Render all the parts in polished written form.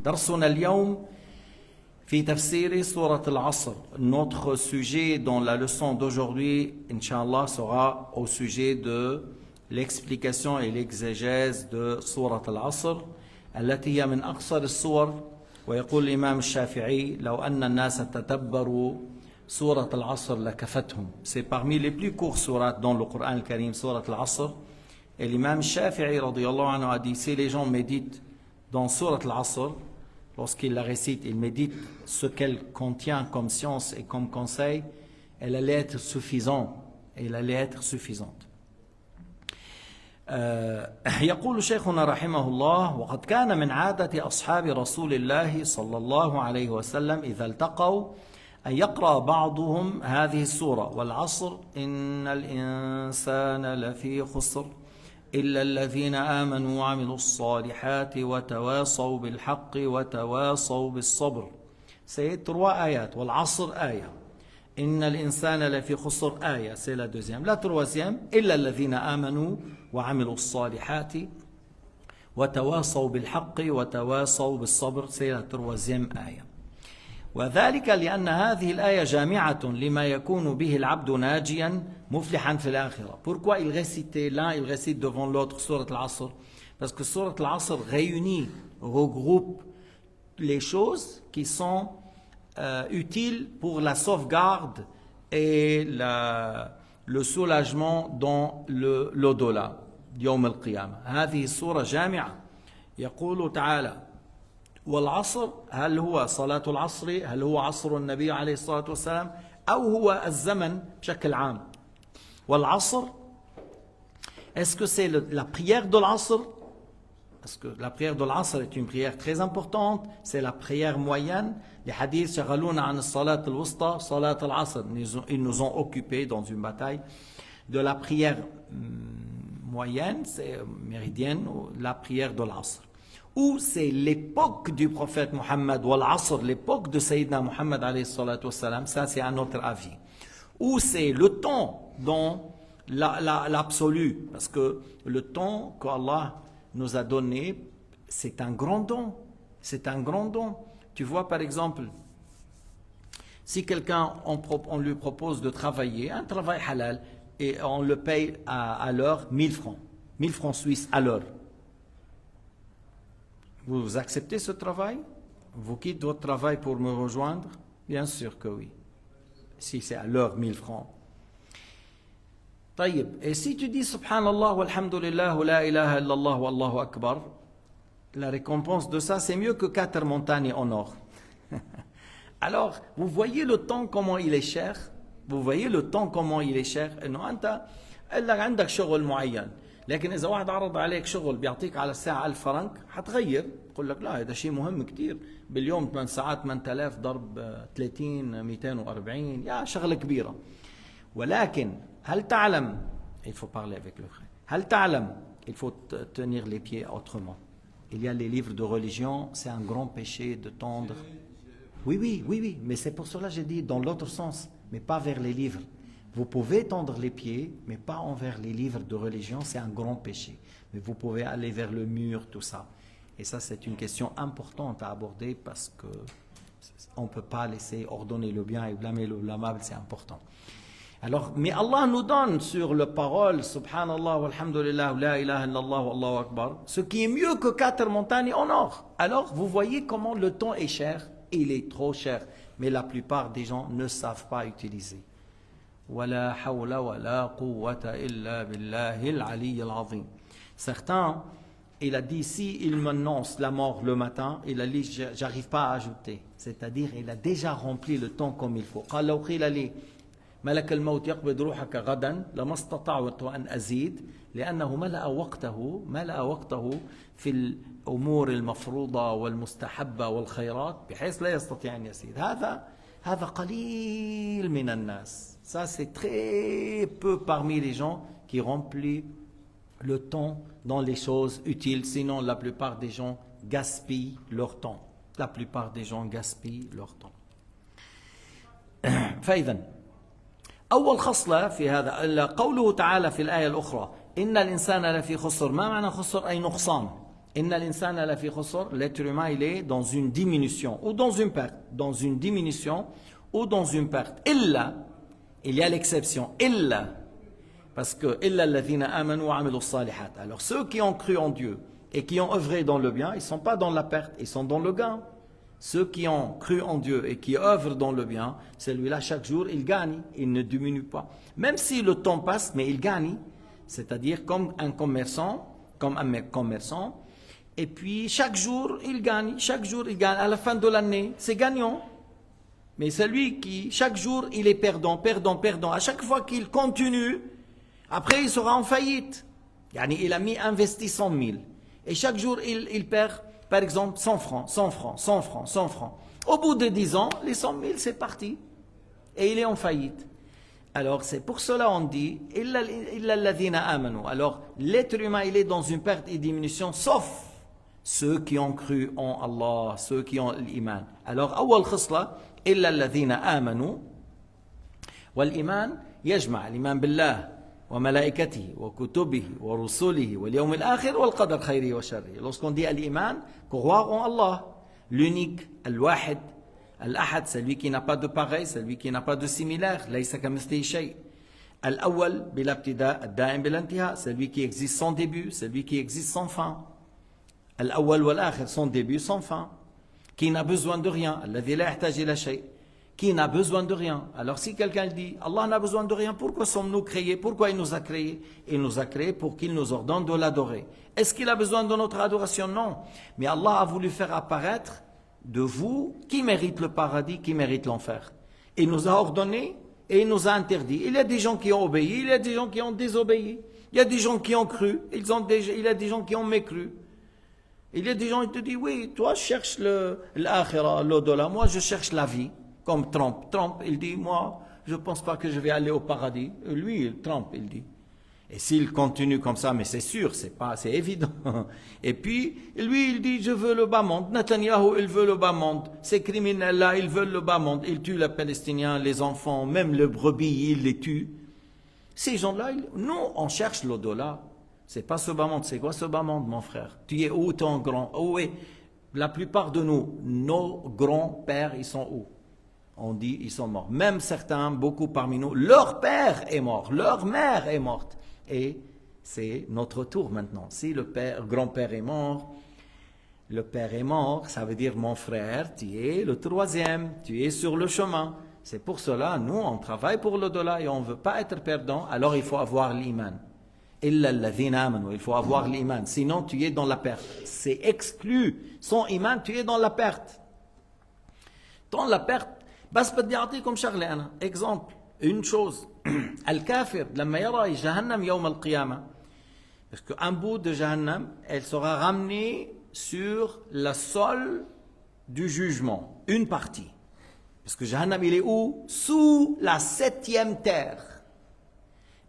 درسنا اليوم في تفسير سورة العصر. Notre sujet dans la leçon d'aujourd'hui, Inch'Allah, sera au sujet de l'explication et l'exégèse de سورة العصر التي هي من أقصر السور. ويقول الإمام الشافعي لو أن الناس تتبروا سورة العصر لكفتهم. C'est parmi les plus courts sourates dans le Coran al-Karim, سورة العصر. Et l'imam Shafi'i radiyallahu anhu a dit, si les gens méditent dans Surat al-Asr, lorsqu'ils la récitent, ils méditent ce qu'elle contient comme science et comme conseil, elle allait être suffisante. Elle allait être suffisante. يقول شيخنا رحمه الله: وقد كان من عادة أصحاب رسول الله صلى الله عليه وسلم إذا التقوا أن يقرأ بعضهم هذه السورة: والعصر إن الإنسان لفي خسر إلا الذين آمنوا وعملوا الصالحات وتواصوا بالحق وتواصوا بالصبر. C'est 3 ayats. والعصر آية. إن الإنسان لفي خسر آية. C'est la deuxième. La troisième: إلا الذين آمنوا وعملوا الصالحات وتواصوا بالحق وتواصوا بالصبر. C'est la troisième آية. وذلك لأن هذه الآية جامعة لما يكون به العبد ناجيا مفلحا في الآخرة. Pourquoi il récitait l'un, il récite devant l'autre Surat al-Asr? Parce que Surat al-Asr réunit, regroupe les choses qui sont utiles pour la sauvegarde et le soulagement dans l'au-delà, يوم القيامة. هذه السورة جامعة. يقول تعالى: والعصر، هل هو صلاة العصر؟ هل هو عصر النبي عليه الصلاة والسلام؟ أو هو الزمن بشكل عام؟ والعصر, est-ce que c'est la prière de l'Asr? Parce que la prière de l'Asr est une prière très importante, c'est la prière moyenne. Les hadiths شغلونا عن الصلاة الوسطى صلاة العصر. Ils nous ont occupés dans une bataille de la prière moyenne, c'est méridienne, la prière de l'Asr. Ou c'est l'époque du prophète Mohammed, ou l'Asr, l'époque de Sayyidina Mohammed alayhi salatu wassalam, ça c'est un autre avis. Ou c'est le temps dans l'absolu, parce que le temps qu'Allah nous a donné, c'est un grand don. C'est un grand don. Tu vois par exemple, si quelqu'un, on lui propose de travailler, un travail halal, et on le paye à l'heure 1000 francs, 1000 francs suisses à l'heure. Vous acceptez ce travail? Vous quittez votre travail pour me rejoindre? Bien sûr que oui. Si c'est à l'heure 1000 francs. طيب. Et si tu dis Subhanallah walhamdulillah wa la ilaha illallah wa Allahu akbar, la récompense de ça, c'est mieux que 4 montagnes en or. Alors, vous voyez le temps comment il est cher? Vous voyez le temps comment il est cher? إنه أنت إلا عندك شغل معين. لكن إذا واحد عرض عليك شغل بيعطيك على الساعة 1000 فرنك حتغير، يقول لك لا هذا شيء مهم كتير، باليوم 8 ساعات 8000 ضرب 30 240، يا شغلة كبيرة. ولكن هل تعلم, il faut parler avec le frère, هل تعلم, il faut tenir les pieds autrement. Il y a les livres de religion, c'est un grand péché de tendre. Oui, mais c'est pour cela que j'ai dit dans l'autre sens, mais pas vers les livres. Vous pouvez tendre les pieds, mais pas envers les livres de religion, c'est un grand péché. Mais vous pouvez aller vers le mur, tout ça. Et ça, c'est une question importante à aborder parce qu'on ne peut pas laisser ordonner le bien et blâmer le blâmable, c'est important. Alors, mais Allah nous donne sur le parole, subhanallah, walhamdulillah, la ilaha illallah, wallahu akbar, ce qui est mieux que 4 montagnes en or. Alors, vous voyez comment le temps est cher, il est trop cher. Mais la plupart des gens ne savent pas utiliser. ولا حول ولا قوة إلا بالله العلي العظيم. Certains, il a dit, si il m'annonce la mort le matin, il a dit, j'arrive pas à ajouter. C'est-à-dire, il a déjà rempli le temps comme il faut. قال لو قيل لي ملك الموت يقبض روحك غدا لما استطعت أن أزيد لأنه ملأ وقته في الأمور المفروضة والمستحبة والخيرات بحيث لا يستطيع أن يزيد. هذا قليل من الناس. Ça, c'est très peu parmi les gens qui remplissent le temps dans les choses utiles. Sinon, la plupart des gens gaspillent leur temps. La plupart des gens gaspillent leur temps. فإذا أول خصلة في هذا قوله تعالى في الآية الأخرى إن الإنسان لفي خسر. ما معنى خسر؟ أي نقصان. Inna l'insana lafi khusr, l'être humain il est dans une diminution ou dans une perte, dans une diminution ou dans une perte. Illa, il y a l'exception, illa, parce que illa alladhina amanu wa amilu salihat. Alors ceux qui ont cru en Dieu et qui ont œuvré dans le bien, ils ne sont pas dans la perte, ils sont dans le gain. Ceux qui ont cru en Dieu et qui œuvrent dans le bien, celui-là chaque jour il gagne, il ne diminue pas. Même si le temps passe, mais il gagne, c'est-à-dire comme un commerçant, et puis chaque jour il gagne, à la fin de l'année, c'est gagnant. Mais celui qui, chaque jour, il est perdant. À chaque fois qu'il continue, après il sera en faillite. Yani, il a investi 100 000. Et chaque jour, il perd, par exemple, 100 francs. Au bout de 10 ans, les 100 000, c'est parti. Et il est en faillite. Alors, c'est pour cela on dit, illa alladhina amanu. Alors, l'être humain, il est dans une perte et diminution, sauf ceux qui ont cru en Allah, ceux qui ont l'iman. Alors, awal khusla, إلا الذين آمنوا والإيمان يجمع الإيمان بالله وملائكته وكتبه ورسله واليوم الآخر والقدر خيره وشره. Lorsqu'on dit l'Iman, croire en Allah, l'unique, al-wahid, al-ahad, celui qui n'a pas de pareil, celui qui n'a pas de similaire, ليس كمثله شيء. Al-awwal بلا ابتداء الدائم بلا انتهاء, celui qui existe sans début, celui qui existe sans fin. Al-awwal wal-akhir, sans début, sans fin. Qui n'a besoin de rien, qui n'a besoin de rien. Alors si quelqu'un dit, Allah n'a besoin de rien, pourquoi sommes-nous créés? Pourquoi il nous a créés? Il nous a créés pour qu'il nous ordonne de l'adorer. Est-ce qu'il a besoin de notre adoration? Non. Mais Allah a voulu faire apparaître de vous qui mérite le paradis, qui mérite l'enfer. Il nous a ordonné et il nous a interdit. Il y a des gens qui ont obéi, il y a des gens qui ont désobéi. Il y a des gens qui ont cru, il y a des gens qui ont mécru. Il y a des gens qui te disent, oui, toi cherches l'akhira, l'au-delà, moi je cherche la vie, comme Trump. Trump, il dit, moi, je ne pense pas que je vais aller au paradis. Lui, Trump, il dit. Et s'il continue comme ça, mais c'est sûr, c'est évident. Et puis, lui, il dit, je veux le bas monde. Netanyahu, il veut le bas monde. Ces criminels-là, ils veulent le bas monde. Ils tuent les Palestiniens, les enfants, même les brebis, ils les tuent. Ces gens-là, nous, on cherche l'au-delà. C'est pas ce bas monde, c'est quoi ce bas monde, mon frère? Tu es où ton grand? Où est? La plupart de nous, nos grands-pères, ils sont où? On dit, ils sont morts. Même certains, beaucoup parmi nous, leur père est mort, leur mère est morte. Et c'est notre tour maintenant. Si le grand-père est mort, le père est mort, ça veut dire, mon frère, tu es le troisième, tu es sur le chemin. C'est pour cela, nous, on travaille pour l'au-delà et on ne veut pas être perdant, alors il faut avoir l'iman. Illa alladhina amanu, il faut avoir l'iman, sinon tu es dans la perte. C'est exclu. Sans iman, tu es dans la perte. Dans la perte, بس بدي أعطيكم شغلة أنا. Exemple, une chose. Al-kafir, لما يرى جهنم يوم القيامة, parce qu'un bout de Jahannam, elle sera ramenée sur le sol du jugement, une partie. Parce que Jahannam, il est où? Sous la 7e terre.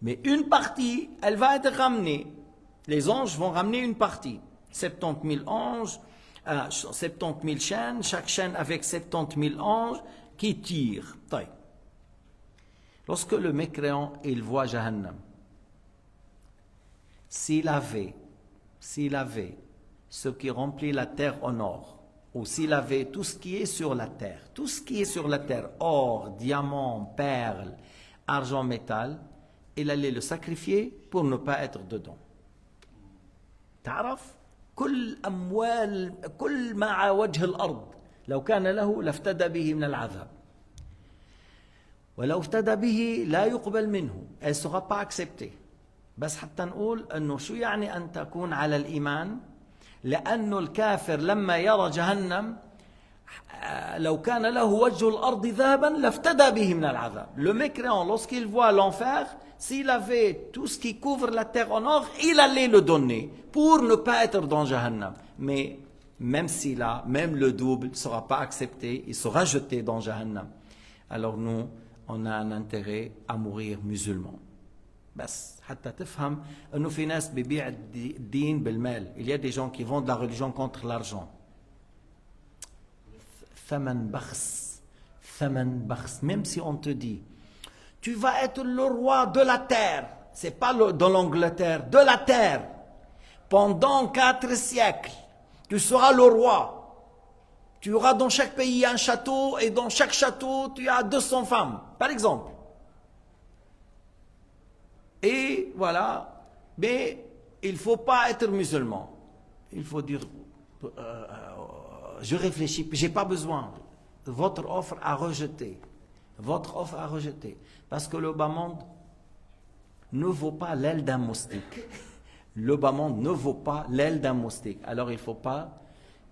Mais une partie, elle va être ramenée. Les anges vont ramener une partie. 70 000 anges, 70 000 chaînes, chaque chaîne avec 70 000 anges qui tirent. Lorsque le mécréant, il voit Jahannam, s'il avait ce qui remplit la terre au nord, ou s'il avait tout ce qui est sur la terre, or, diamant, perles, argent, métal, il allait le sacrifier pour ne pas être dedans. تعرف كل ما على وجه الأرض لو كان له لافتدى به من العذاب ولو افتدى به لا يقبل منه. Elle ne sera pas acceptée. بس حتى نقول أنه شو يعني أن تكون على الإيمان؟ لأنه الكافر لما يرى جهنم لو كان له وجه الأرض ذهبا لافتدى به من العذاب. Le mécréant, lorsqu'il voit l'enfer, s'il avait tout ce qui couvre la terre en or, il allait le donner pour ne pas être dans Jahannam. Mais même s'il a, même le double ne sera pas accepté, il sera jeté dans Jahannam. Alors nous, on a un intérêt à mourir musulman. بس حتى تفهم انه في ناس بيبيع الدين بالمال. Il y a des gens qui vendent la religion contre l'argent. ثمن بخس. Même si on te dit, tu vas être le roi de la terre. C'est pas de l'Angleterre, de la terre. pendant 4 siècles, tu seras le roi. Tu auras dans chaque pays un château et dans chaque château, tu as 200 femmes, par exemple. Et voilà, mais il ne faut pas être musulman. Il faut dire, je réfléchis, je n'ai pas besoin. Votre offre à rejeter. Votre offre à rejeter. Parce que le bas monde ne vaut pas l'aile d'un moustique. Le bas monde ne vaut pas l'aile d'un moustique. Alors il ne faut pas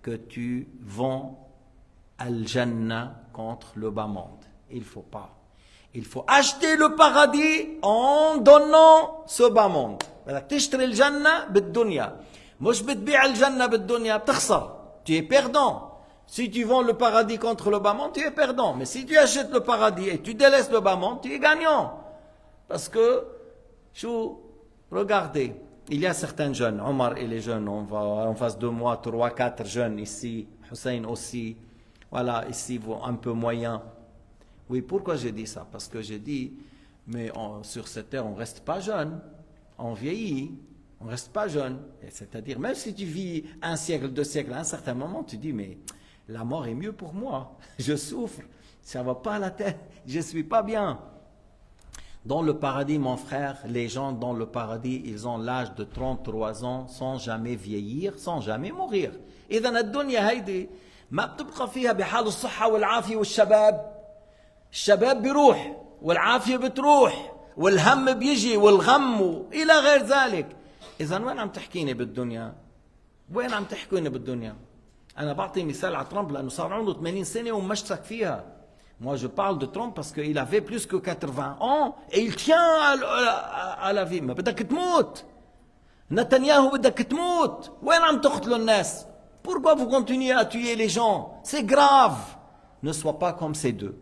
que tu vends Al-Jannah contre le bas monde. Il ne faut pas. Il faut acheter le paradis en donnant ce bas monde. تشتري الجنة بالدنيا. مش بتبيع الجنة بالدنيا بتخسر. Tu es perdant. Si tu vends le paradis contre le bas monde, tu es perdant. Mais si tu achètes le paradis et tu délaisses le bas monde, tu es gagnant. Parce que, regardez, il y a certains jeunes, Omar et les jeunes, on va en face de moi, 3, 4 jeunes ici, Hussein aussi, voilà, ici, un peu moyen. Oui, pourquoi j'ai dit ça? Parce que j'ai dit, mais sur cette terre, on ne reste pas jeune, on vieillit, on ne reste pas jeune. C'est-à-dire, même si tu vis 1 siècle, 2 siècles, à un certain moment, tu dis, mais la mort est mieux pour moi, je souffre, ça ne va pas à la tête, je ne suis pas bien. Dans le paradis, mon frère, les gens dans le paradis, ils ont l'âge de 33 ans sans jamais vieillir, sans jamais mourir. إذن الدنيا هيدي ما بتبقى فيها بحال الصحة والعافية والشباب. الشباب بيروح والعافية بتروح والهم بيجي والغم إلى غير ذلك. إذن وين عم تحكيني بالدنيا؟ وين عم تحكيني بالدنيا؟ أنا بعطي مثال على ترامب لأنه صار عنده 80 سنة ومشتك فيها. Moi, je parle de Trump parce qu'il avait plus que 80 ans et il tient à la vie. Mais بدك تموت. نتنياهو بدك تموت. وين عم تقتلوا الناس? Pourquoi vous continuez à tuer les gens? C'est grave. Ne sois pas comme ces deux.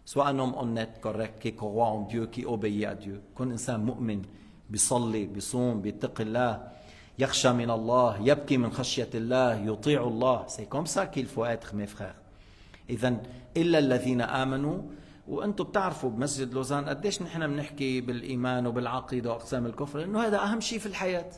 Sois un homme honnête, correct, qui croit en Dieu, qui obéit à Dieu. كن إنسان مؤمن بيصلي بيصوم بيتقي الله يخشى من الله يبكي من خشية الله يطيع الله. C'est comme ça qu'il faut être, mes frères. إذن إلا الذين آمنوا. وأنتم بتعرفوا بمسجد لوزان قديش نحن بنحكي بالإيمان وبالعقيدة وأقسام الكفر لأنه هذا أهم شيء في الحياة.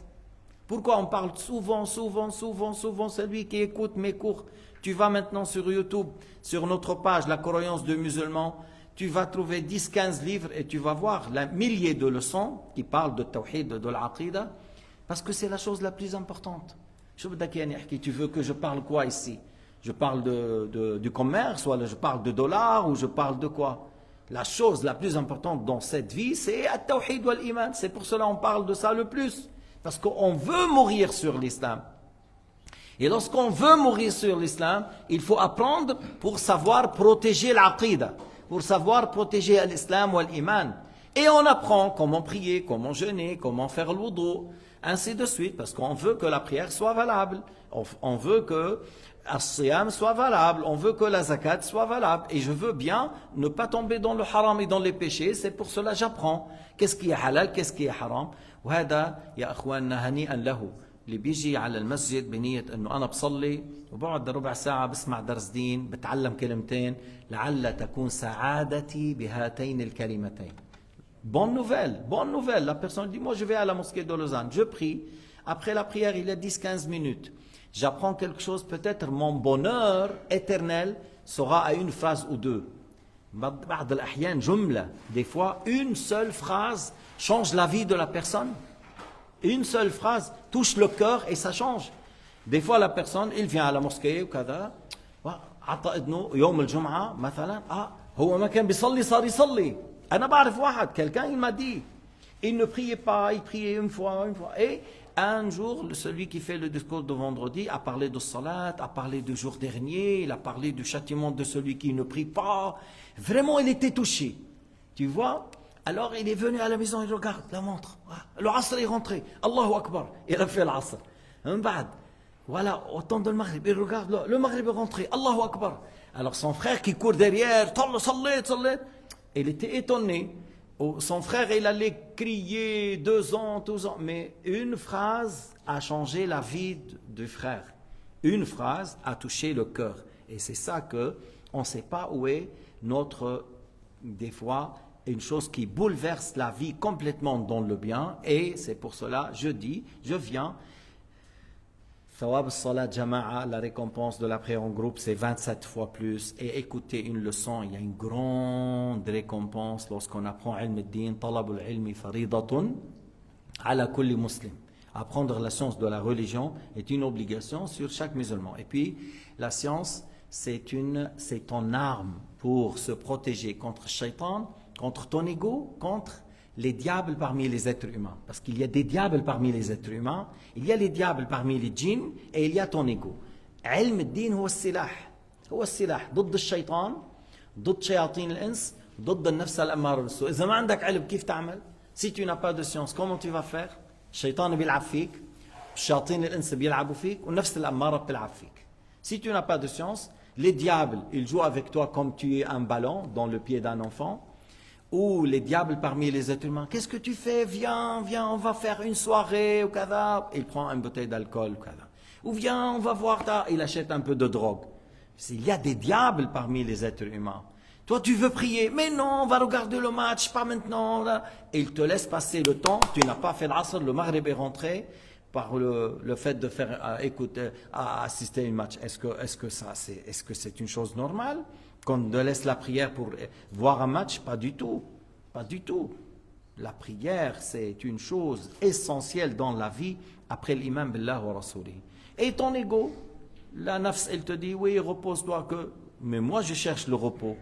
Pourquoi on parle souvent, celui qui écoute mes cours, tu vas maintenant sur YouTube, sur notre page, la croyance de musulmans, tu vas trouver 10-15 livres et tu vas voir milliers de leçons qui parlent de tawhid, de l'aqida, parce que c'est la chose la plus importante. Tu veux que je parle quoi ici? Je parle du commerce, ou je parle de dollars, ou je parle de quoi? La chose la plus importante dans cette vie, c'est at-tawhid wal-iman. C'est pour cela qu'on parle de ça le plus. Parce qu'on veut mourir sur l'islam. Et lorsqu'on veut mourir sur l'islam, il faut apprendre pour savoir protéger l'aqida, pour savoir protéger l'islam ou l'iman. Et on apprend comment prier, comment jeûner, comment faire le wudu, ainsi de suite, parce qu'on veut que la prière soit valable. On veut que as-siyam soit valable, on veut que la zakat soit valable. Et je veux bien ne pas tomber dans le haram et dans les péchés, c'est pour cela que j'apprends. Qu'est-ce qui est halal, qu'est-ce qui est haram. وهذا يا أخواننا هنيئا له اللي بيجي على المسجد بنية أنه أنا بصلي وبقعد ربع ساعة بسمع درس دين بتعلم كلمتين لعل تكون سعادتي بهاتين الكلمتين. Bonne nouvelle. La personne dit, moi je vais à la mosquée de Lausanne, je prie. Après la prière, il y a 10-15 minutes. J'apprends quelque chose, peut-être mon bonheur éternel sera à une phrase ou deux. بعض الأحيان جملة. Des fois, une seule phrase change la vie de la personne. Une seule phrase touche le cœur et ça change. Des fois, la personne, il vient à la mosquée وكذا عطى إذنه يوم الجمعة مثلا هو ما كان بيصلي صار يصلي. أنا بعرف واحد, quelqu'un il m'a dit, il ne priait pas, il priait une fois. Et un jour, celui qui fait le discours de vendredi a parlé de salat, a parlé du jour dernier, il a parlé du châtiment de celui qui ne prie pas. Vraiment, il était touché. Tu vois? Alors, il est venu à la maison, il regarde la montre. Le asr est rentré. Allahu Akbar. Il a fait l'asr. Voilà, au temps de le maghrib, il regarde, le maghrib est rentré. Allahu Akbar. Alors, son frère qui court derrière, il était étonné. Son frère, il allait crier 2 ans, mais une phrase a changé la vie du frère. Une phrase a touché le cœur. Et c'est ça que on ne sait pas où est notre, des fois, une chose qui bouleverse la vie complètement dans le bien. Et c'est pour cela, je dis, je viens Thawab al-salat jama'a, la récompense de la prière en groupe, c'est 27 fois plus. Et écouter une leçon, il y a une grande récompense lorsqu'on apprend ilm al-din. Talab al-ilmi faridatun ala kulli muslim. Apprendre la science de la religion est une obligation sur chaque musulman. Et puis, la science, c'est ton arme pour se protéger contre le shaitan, contre ton ego, contre les diables parmi les êtres humains. Parce qu'il y a des diables parmi les êtres humains, il y a les diables parmi les djinns, et il y a ton ego. علم الدين هو السلاح. هو السلاح ضد الشيطان، ضد شياطين الإنس، ضد النفس الأمارة بالسوء. إذا ما عندك علم كيف تعمل؟ Si tu n'as pas de science, comment tu vas faire? الشيطان بيلعب فيك، الشياطين الإنس بيلعبوا فيك، والنفس الأمارة بتلعب فيك. Si tu n'as pas de science, les diables, ils jouent avec toi comme tu es un ballon dans le pied d'un enfant. Ou les diables parmi les êtres humains. Qu'est-ce que tu fais? Viens, on va faire une soirée, ou kada. Il prend une bouteille d'alcool, ou kada. Ou viens, on va voir ta. Il achète un peu de drogue. Il y a des diables parmi les êtres humains. Toi, tu veux prier, mais non, on va regarder le match, pas maintenant. Là. Et il te laisse passer le temps. Tu n'as pas fait l'asr, le maghrib est rentré par le fait de faire assister à un match. Est-ce que c'est une chose normale? Qu'on te laisse la prière pour voir un match? Pas du tout. Pas du tout. La prière, c'est une chose essentielle dans la vie après l'imam billah wa rassouli. Et ton ego, la nafs, elle te dit, oui, repose-toi que... Mais moi, je cherche le repos.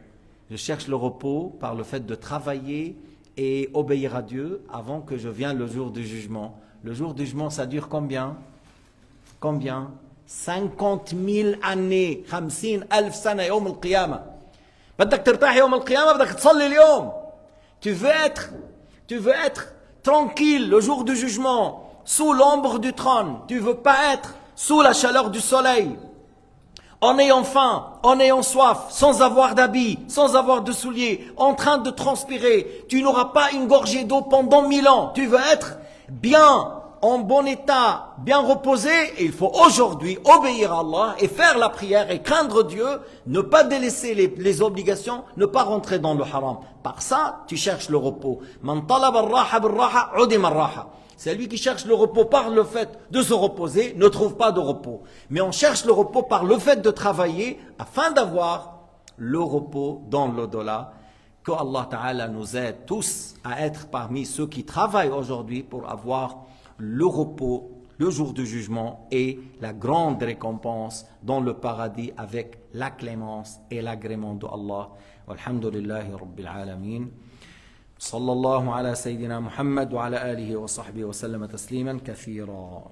Je cherche le repos par le fait de travailler et obéir à Dieu avant que je vienne le jour du jugement. Le jour du jugement, ça dure combien? Combien? 50 000 années. 50 ألف سنة يوم القيامة. بدك ترتاح يوم القيامة، بدك تصلي اليوم. Tu veux être tranquille le jour du jugement, sous l'ombre du trône. Tu veux pas être sous la chaleur du soleil, en ayant faim, en ayant soif, sans avoir d'habits, sans avoir de souliers, en train de transpirer. Tu n'auras pas une gorgée d'eau pendant 1000 ans. Tu veux être bien, en bon état, bien reposé, et il faut aujourd'hui obéir à Allah et faire la prière et craindre Dieu, ne pas délaisser les obligations, ne pas rentrer dans le haram. Par ça, tu cherches le repos. Man talab al-raha bil-raha, udim al-raha. C'est lui qui cherche le repos par le fait de se reposer, ne trouve pas de repos. Mais on cherche le repos par le fait de travailler afin d'avoir le repos dans l'au-delà. Que Allah Ta'ala nous aide tous à être parmi ceux qui travaillent aujourd'hui pour avoir le repos, le jour du jugement et la grande récompense dans le paradis avec la clémence et l'agrément de Allah. Walhamdulillahi Rabbil Alamin. صلى الله على سيدنا محمد وعلى آله وصحبه وسلم تسليما كثيرا.